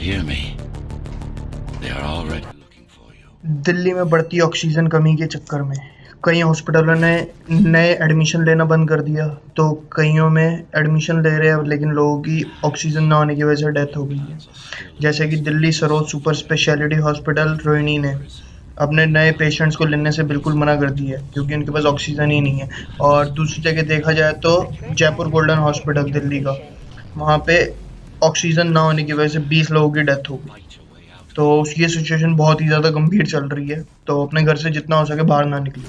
hear me. They are already looking for you. Delhi में बढ़ती oxygen कमी के चक्कर में कई हॉस्पिटलों ने नए एडमिशन लेना बंद कर दिया, तो कईयों में एडमिशन ले रहे हैं लेकिन लोगों की ऑक्सीजन ना होने की वजह से डेथ हो गई है। जैसे कि Delhi Saroj super speciality hospital Rohini ने अपने नए पेशेंट्स को लेने से बिल्कुल मना कर दिया है क्योंकि उनके पास ऑक्सीजन ही नहीं है। और दूसरी जगह देखा जाए तो जयपुर गोल्डन हॉस्पिटल दिल्ली का, वहाँ पे ऑक्सीजन ना होने की वजह से 20 लोगों की डेथ हो गई। तो ये सिचुएशन बहुत ही ज़्यादा गंभीर चल रही है, तो अपने घर से जितना हो सके बाहर ना निकलिए।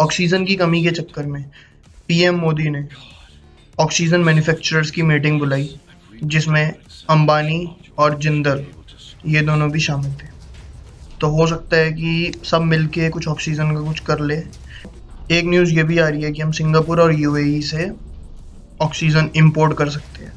ऑक्सीजन की कमी के चक्कर में पीएम मोदी ने ऑक्सीजन मैन्युफैक्चरर्स की मीटिंग बुलाई, जिसमें अंबानी और जिंदल ये दोनों भी शामिल थे। तो हो सकता है कि सब मिलके कुछ ऑक्सीजन का कुछ कर ले। एक न्यूज़ ये भी आ रही है कि हम सिंगापुर और यूएई से ऑक्सीजन इंपोर्ट कर सकते हैं,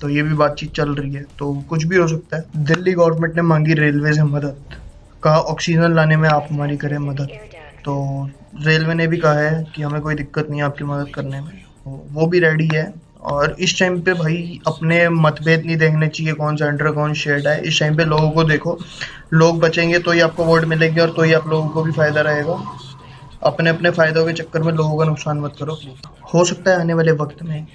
तो ये भी बातचीत चल रही है, तो कुछ भी हो सकता है। दिल्ली गवर्नमेंट ने मांगी रेलवे से मदद, कहा ऑक्सीजन लाने में आप हमारी करें मदद। तो रेलवे ने भी कहा है कि हमें कोई दिक्कत नहीं है आपकी मदद करने में, तो वो भी रेडी है। और इस टाइम पे भाई अपने मतभेद नहीं देखने चाहिए, कौन सेंटर कौन शेड है। इस टाइम पे लोगों को देखो, लोग बचेंगे तो ही आपको वोट मिलेंगे और तो ही आप लोगों को भी फायदा रहेगा। अपने अपने फायदों के चक्कर में लोगों का नुकसान मत करो। हो सकता है आने वाले वक्त में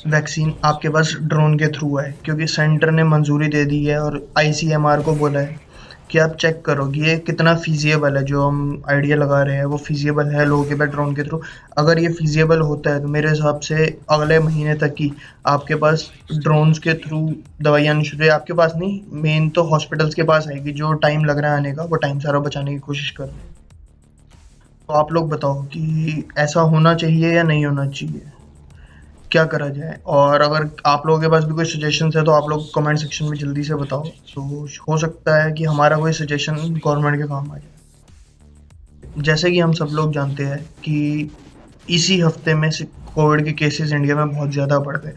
वैक्सीन आपके पास ड्रोन के थ्रू है, क्योंकि सेंटर ने मंजूरी दे दी है और आईसीएमआर को बोला है कि आप चेक करो कि ये कितना फिजिएबल है, जो हम आइडिया लगा रहे हैं वो फिजिएबल है लोगों के पास ड्रोन के थ्रू। अगर ये फिजिएबल होता है तो मेरे हिसाब से अगले महीने तक ही आपके पास ड्रोन्स के थ्रू दवाइयाँ आनी शुरू है। आपके पास नहीं, मेन तो हॉस्पिटल्स के पास आएगी। जो टाइम लग रहा है आने का वो टाइम सारा बचाने की कोशिश कर रहे हैं। तो आप लोग बताओ कि ऐसा होना चाहिए या नहीं होना चाहिए, क्या करा जाए। और अगर आप लोगों के पास भी कोई सजेशंस है तो आप लोग कमेंट सेक्शन में जल्दी से बताओ, तो हो सकता है कि हमारा कोई सजेशन गवर्नमेंट के काम आ जाए। जैसे कि हम सब लोग जानते हैं कि इसी हफ्ते में से कोविड के केसेस इंडिया में बहुत ज़्यादा बढ़ गए,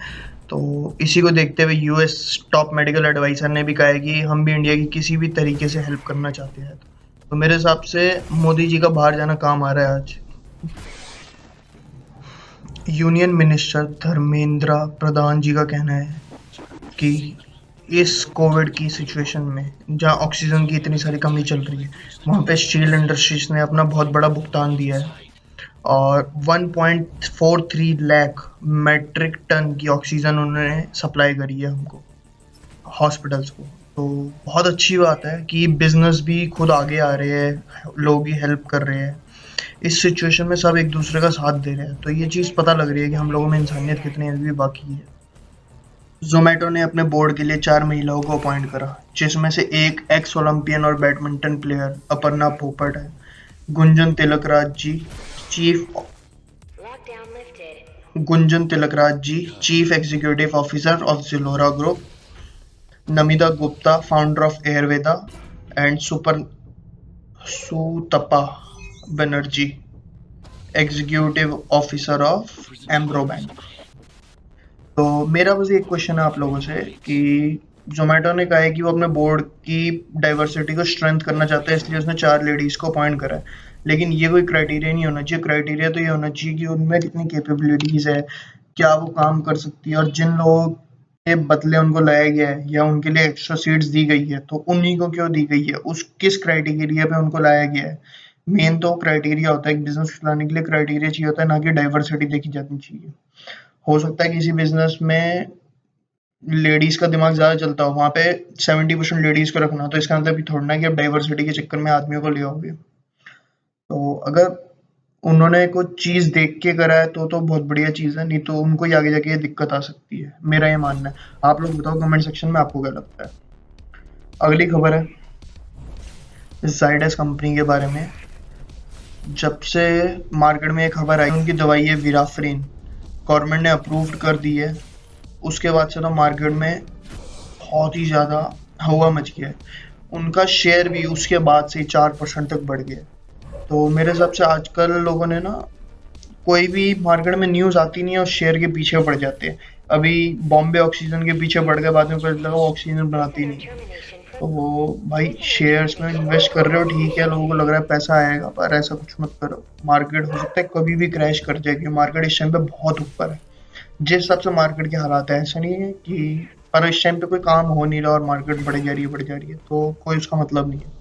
तो इसी को देखते हुए यूएस टॉप मेडिकल एडवाइज़र ने भी कहा है कि हम भी इंडिया की किसी भी तरीके से हेल्प करना चाहते हैं। तो मेरे हिसाब से मोदी जी का बाहर जाना काम आ रहा है आज। यूनियन मिनिस्टर धर्मेंद्र प्रधान जी का कहना है कि इस कोविड की सिचुएशन में जहाँ ऑक्सीजन की इतनी सारी कमी चल रही है, वहाँ पे स्टील इंडस्ट्रीज ने अपना बहुत बड़ा भुगतान दिया है और 1.43 लाख मेट्रिक टन की ऑक्सीजन उन्होंने सप्लाई करी है हमको, हॉस्पिटल्स को। तो बहुत अच्छी बात है कि बिजनेस भी खुद आगे आ रहे हैं, लोग भी हेल्प कर रहे हैं। इस सिचुएशन में सब एक दूसरे का साथ दे रहे हैं, तो ये चीज़ पता लग रही है कि हम लोगों में इंसानियत कितनी अभी भी बाकी है। जोमेटो ने अपने बोर्ड के लिए 4 महिलाओं को अपॉइंट करा, जिसमें से एक एक्स ओलंपियन और बैडमिंटन प्लेयर अपर्णा पोपट है। Gunjan Tilakraj ji chief executive officer of Jilora group, Namita Gupta founder of Airveda and Sutapa Banerjee executive officer of Amro bank. तो मेरा बस एक क्वेश्चन है आप लोगों से कि जोमेटो ने कहा है कि वो अपने बोर्ड की डाइवर्सिटी को स्ट्रेंथ करना चाहता है, इसलिए उसने 4 लेडीज को अपॉइंट करा है। लेकिन ये कोई क्राइटेरिया नहीं होना चाहिए। क्राइटेरिया तो ये होना चाहिए कि उनमें कितनी कैपेबिलिटीज है, क्या वो काम कर सकती है, और जिन लोगों के बदले उनको लाया गया है या उनके लिए एक्स्ट्रा सीट्स दी गई है तो उन्हीं को क्यों दी गई है, उस किस क्राइटेरिया पे उनको लाया गया है। मेन तो क्राइटेरिया होता है, एक बिजनेस चलाने के लिए क्राइटेरिया चाहिए होता है, ना कि डाइवर्सिटी देखी जानी चाहिए। हो सकता है किसी बिजनेस में लेडीज का दिमाग ज्यादा चलता हो, वहां पे 70% लेडीज को रखना, तो इसका मतलब भी थोड़ा ना कि आप डाइवर्सिटी के चक्कर में आदमियों को ले आओगे। तो अगर उन्होंने कुछ चीज देख के करा है तो बहुत बढ़िया चीज है, नहीं तो उनको ही आगे जाके ये दिक्कत आ सकती है, मेरा ये मानना है। आप लोग बताओ कमेंट सेक्शन में आपको क्या लगता है। अगली खबर है जाइडस कंपनी के बारे में। जब से मार्केट में एक खबर आई उनकी दवाई है विराफ्रीन, गवर्नमेंट ने अप्रूव्ड कर दी है, उसके बाद से तो मार्केट में बहुत ही ज़्यादा हवा मच गया है। उनका शेयर भी उसके बाद से 4% तक बढ़ गया। तो मेरे हिसाब से आजकल लोगों ने ना, कोई भी मार्केट में न्यूज़ आती नहीं है और शेयर के पीछे पड़ जाते हैं। अभी बॉम्बे ऑक्सीजन के पीछे पड़ गए, बाद में पता लगा वो ऑक्सीजन बनाती नहीं। तो भाई शेयर्स में इन्वेस्ट कर रहे हो ठीक है, लोगों को लग रहा है पैसा आएगा, पर ऐसा कुछ मत करो। मार्केट हो सकता है कभी भी क्रैश कर जाएगी, मार्केट इस टाइम पे बहुत ऊपर है। जिस हिसाब से मार्केट के हालात है, ऐसा नहीं है कि पर इस टाइम पे कोई काम हो नहीं रहा और मार्केट बढ़ जा रही है तो कोई उसका मतलब नहीं है।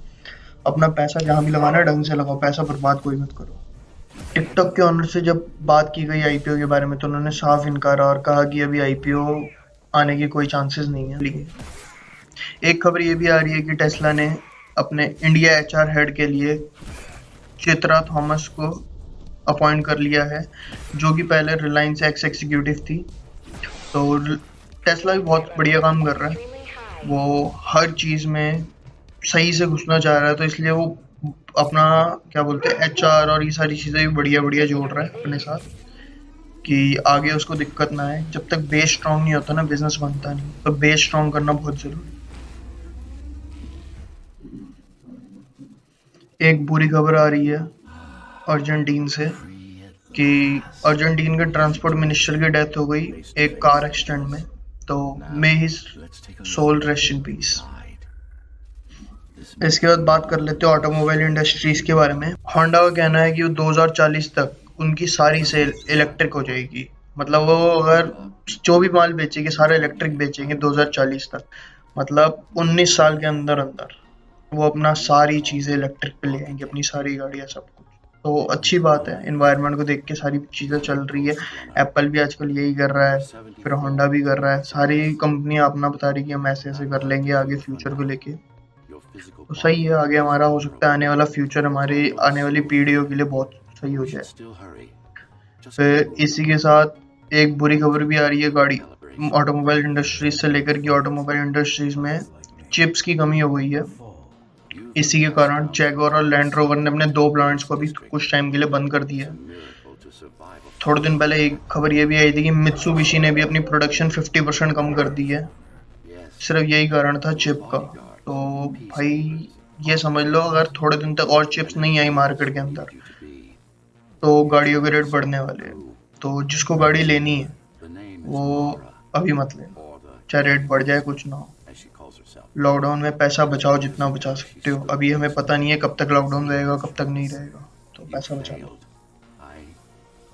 अपना पैसा जहाँ भी लगाना है ढंग से लगाओ, पैसा बर्बाद कोई मत करो। टिकटॉक के ऑनर से जब बात की गई आईपीओ के बारे में तो उन्होंने साफ इनकार और कहा कि अभी आईपीओ आने की कोई चांसेस नहीं है। लेकिन एक खबर ये भी आ रही है कि टेस्ला ने अपने इंडिया एचआर हेड के लिए चित्रा थॉमस को अपॉइंट कर लिया है, जो कि पहले रिलायंस एक्स एग्जीक्यूटिव थी। तो टेस्ला भी बहुत बढ़िया काम कर रहा है, वो हर चीज़ में सही से घुसना चाह रहा है, तो इसलिए वो अपना क्या बोलते हैं एचआर और ये सारी चीज़ें भी बढ़िया बढ़िया जोड़ रहा है अपने साथ कि आगे उसको दिक्कत ना आए। जब तक बेस स्ट्रांग नहीं होता ना बिजनेस बनता नहीं, तो बेस स्ट्रांग करना बहुत जरूरी है। एक बुरी खबर आ रही है अर्जेंटीन से कि अर्जेंटीन के ट्रांसपोर्ट मिनिस्टर की डेथ हो गई एक कार एक्सीडेंट में, तो may his soul rest in peace. इसके बाद बात कर लेते हैं ऑटोमोबाइल इंडस्ट्रीज के बारे में। होंडा का कहना है कि वो 2040 तक उनकी सारी सेल इलेक्ट्रिक हो जाएगी, मतलब वो अगर जो भी माल बेचेगी सारा इलेक्ट्रिक बेचेंगे 2040 तक, मतलब 19 साल के अंदर अंदर वो अपना सारी चीज़ें इलेक्ट्रिक पे ले आएंगे, अपनी सारी गाड़ियाँ सब कुछ। तो अच्छी बात है, इन्वायरमेंट को देख के सारी चीज़ें चल रही है। एप्पल भी आजकल यही कर रहा है, फिर होंडा भी कर रहा है, सारी कंपनियां अपना बता रही कि हम ऐसे ऐसे कर लेंगे आगे फ्यूचर को लेके। तो सही है, आगे हमारा हो सकता है आने वाला फ्यूचर हमारी आने वाली पीढ़ियों के लिए बहुत सही हो जाए। फिर इसी के साथ एक बुरी खबर भी आ रही है गाड़ी ऑटोमोबाइल इंडस्ट्रीज से लेकर कि ऑटोमोबाइल इंडस्ट्रीज में चिप्स की कमी हो गई है। इसी के कारण जैगुआर और लैंड रोवर ने अपने 2 प्लांट्स को अभी कुछ टाइम के लिए बंद कर दिया। थोड़े दिन पहले एक खबर ये भी आई थी कि मित्सुबिशी ने भी अपनी प्रोडक्शन 50% कम कर दी है, सिर्फ यही कारण था चिप का। तो भाई ये समझ लो अगर थोड़े दिन तक और चिप्स नहीं आई मार्केट के अंदर तो गाड़ियों के रेट बढ़ने वाले हैं। तो जिसको गाड़ी लेनी है वो अभी मत ले, चाहे रेट बढ़ जाए कुछ ना हो। लॉकडाउन में पैसा बचाओ जितना बचा सकते हो, अभी हमें पता नहीं है कब तक लॉकडाउन रहेगा कब तक नहीं रहेगा, तो पैसा बचा लो।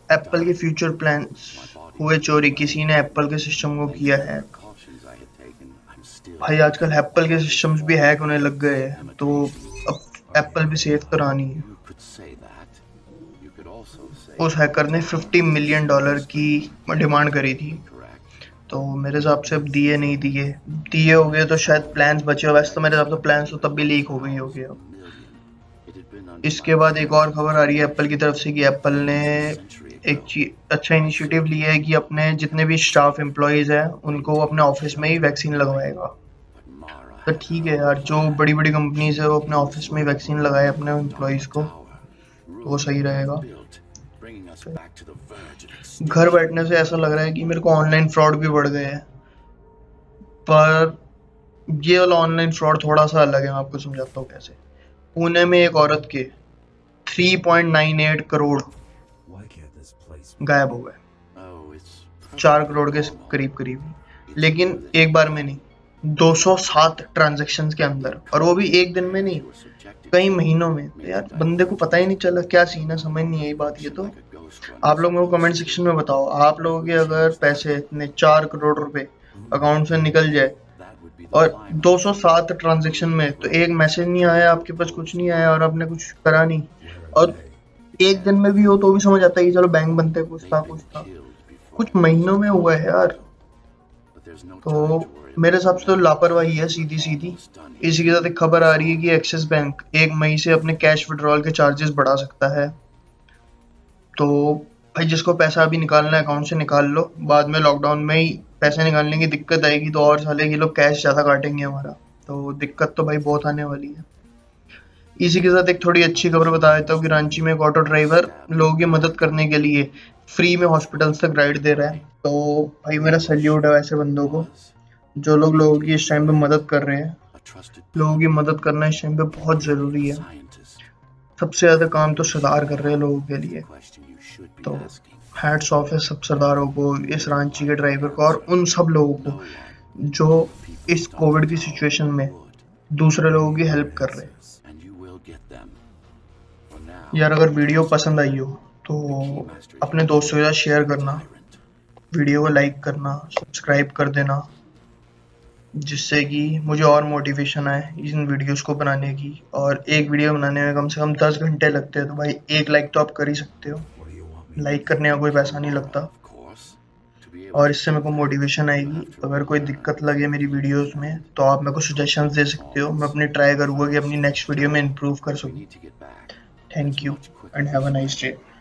एप्पल के फ्यूचर प्लान्स हुए चोरी, किसी ने एप्पल के सिस्टम को किया हैक। भाई आजकल एप्पल के सिस्टम्स भी हैक होने लग गए हैं, तो अब एप्पल भी सेफ तो रहा नहीं है। उस हैकर ने $50 मिलियन की डिमांड करी थी, तो मेरे हिसाब से अब दिए नहीं दिए हो गए तो शायद प्लान्स बचे हो, वैसे तो मेरे हिसाब से प्लान्स तो तब भी लीक हो गई होगी अब। इसके बाद एक और खबर आ रही है एप्पल की तरफ से कि एप्पल ने एक अच्छा इनिशिएटिव लिया है कि अपने जितने भी स्टाफ एम्प्लॉयज हैं उनको अपने ऑफिस में ही वैक्सीन लगवाएगा। तो ठीक है यार, जो बड़ी बड़ी कंपनीज है वो अपने ऑफिस में ही वैक्सीन लगाए अपने एम्प्लॉयज को, तो वो सही रहेगा। घर बैठने से ऐसा लग रहा है कि मेरे को ऑनलाइन फ्रॉड भी बढ़ गए हैं, पर ये वाला ऑनलाइन फ्रॉड थोड़ा सा अलग है, मैं आपको समझाता हूँ कैसे। पुणे में एक औरत के 3.98 करोड़ गायब हो गए, 4 करोड़ के करीब करीब, लेकिन एक बार में नहीं, 207 ट्रांजैक्शंस के अंदर, और वो भी एक दिन में नहीं, कई महीनों में। तो यार बंदे को पता ही नहीं चला क्या सीन है, समझ नहीं आई बात। ये तो आप लोग मेरे को कमेंट सेक्शन में बताओ, आप लोगों के अगर पैसे इतने 4 करोड़ रुपए अकाउंट से निकल जाए और 207 ट्रांजैक्शन में, तो एक मैसेज नहीं आया आपके पास, कुछ नहीं आया और आपने कुछ करा नहीं, और एक दिन में भी हो तो भी समझ आता है कि चलो बैंक बनते, कुछ था कुछ महीनों में हुआ है यार। तो मेरे हिसाब से तो लापरवाही है सीधी। इसी के साथ एक खबर आ रही है कि एक्सिस बैंक 1 मई से अपने कैश विड्रॉल के चार्जेस बढ़ा सकता है। तो भाई जिसको पैसा अभी निकालना है अकाउंट से निकाल लो, बाद में लॉकडाउन में ही पैसे निकालने की दिक्कत आएगी तो और साले के लोग कैश ज़्यादा काटेंगे हमारा, तो दिक्कत तो भाई बहुत आने वाली है। इसी के साथ एक थोड़ी अच्छी खबर बता देता हूँ कि रांची में एक ऑटो ड्राइवर लोगों की मदद करने के लिए फ्री में हॉस्पिटल्स तक राइड दे रहा है। तो भाई मेरा सैल्यूट है ऐसे बंदों को, जो लोगों की इस टाइम पे मदद कर रहे हैं। लोगों की मदद करना इस टाइम पे बहुत ज़रूरी है, सबसे ज़्यादा काम तो सरदार कर रहे हैं लोगों के लिए। तो हैट्स ऑफ है सब सरदारों को, इस रांची के ड्राइवर को और उन सब लोगों को जो इस कोविड की सिचुएशन में दूसरे लोगों की हेल्प कर रहे हैं। यार अगर वीडियो पसंद आई हो तो अपने दोस्तों के साथ शेयर करना, वीडियो को लाइक करना, सब्सक्राइब कर देना जिससे कि मुझे और मोटिवेशन आए इन वीडियोस को बनाने की। और एक वीडियो बनाने में कम से कम 10 घंटे लगते हैं, तो भाई एक लाइक तो आप कर ही सकते हो। What do you want me to like do? करने का कोई पैसा नहीं लगता, Of course. To be able और to इससे do मेरे को that, मोटिवेशन you'll आएगी। have to अगर कोई realize दिक्कत लगे मेरी वीडियोस में तो आप मेरे को सजेशंस दे सकते हो, मैं अपनी ट्राई करूँगा कि अपनी नेक्स्ट वीडियो में इम्प्रूव कर we सकूँ। need to get back as thank you much quicker and as have a you nice can. Day.